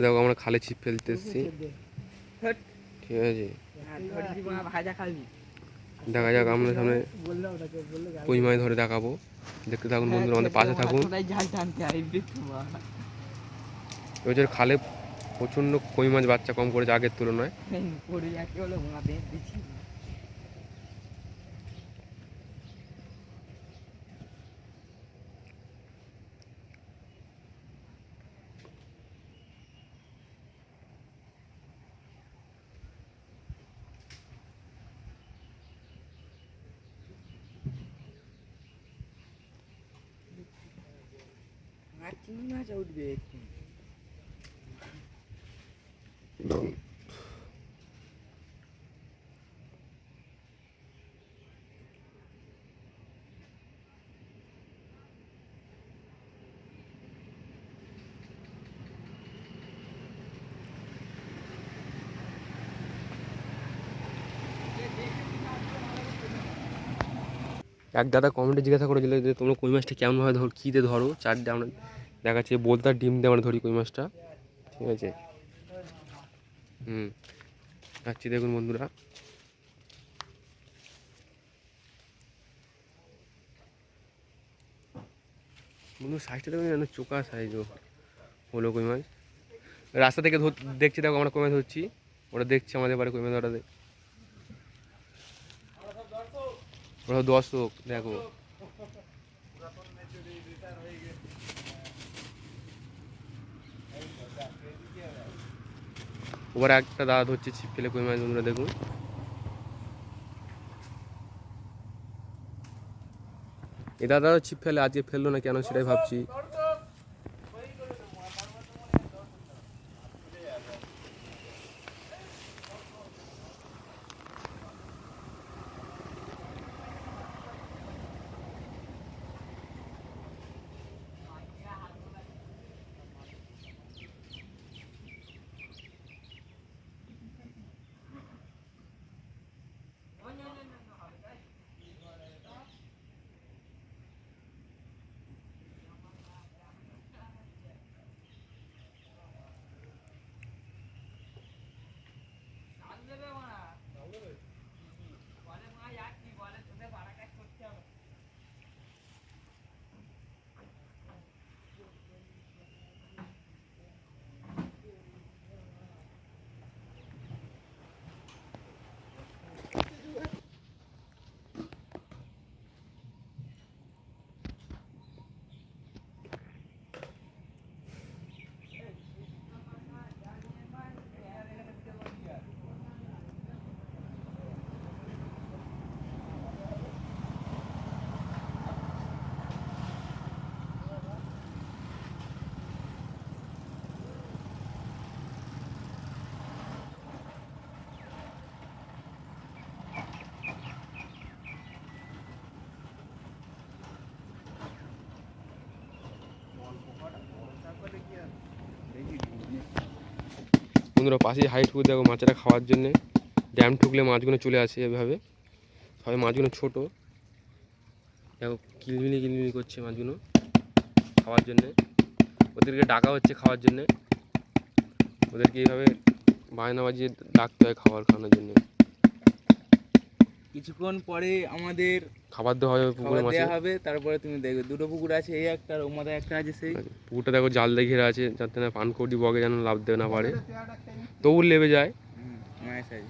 দেখো আমরা খালে ছিপ ফেলতে এসেছি, ঠিক আছে। দেখা যাক, আমরা সামনে কই মাছ ধরে দেখাবো, দেখতে থাকুন বন্ধুরা, আমাদের পাশে থাকুন। এবছর খালে প্রচণ্ড কই মাছ বাচ্চা কম করেছে আগের তুলনায়। উঠবে এক দাদা কমেন্টে জিজ্ঞাসা করেছিল যে তোমরা কই মাছটা কেমনভাবে ধরো, কী দিয়ে ধরো। চারটে আমরা দেখাচ্ছি, বোলতার ডিম দিয়ে আমরা ধরি কই মাছটা, ঠিক আছে। যাচ্ছি দেখুন বন্ধুরা। বন্ধুর সাইজটা দেখুন, যেন চোকা সাইজও হলো কই মাছ। রাস্তা থেকে দেখছি, দেখো আমরা কই মাছ ধরছি, ওরা দেখছি আমাদের বাড়ি কই মাছ ধরা। ওরা দর্শক দেখো, ওবার একটা দাদা ধরছে ছিপ ফেলে কই মাছ, বন্ধুরা দেখুন। এই দাদা ছিপ ফেলে আজকে ফেললো না কেন সেটাই ভাবছি। বন্ধুরা পাশেই হাইট করে দেখো মাছেরা খাওয়ার জন্যে, ড্যাম ঠুকলে মাছগুলো চলে আসে এভাবে। সবাই মাছগুলো ছোট, দেখো কিলমিলি কিলমিলি করছে মাছগুলো খাওয়ার জন্যে। ওদেরকে ডাকা হচ্ছে খাওয়ার জন্যে, ওদেরকে এইভাবে বায়না বাজিয়ে ডাকতে হয় খাবার খাওয়ানোর জন্যে। কিছুক্ষণ পরে আমাদের খাবার দেওয়া হবে, পুকুরে মাছ হবে। তারপরে তুমি দেখবে দুটো পুকুর আছে, এই একটা আর ওর মধ্যে একটা আছে। সেই পুকুরটা দেখো জাল দিয়ে ঘেরা আছে, যাতে না পানকৌড়ি বগে যেন লাভ দেবে না পারে, তবু লেবে যায়। মায়ের সাইজ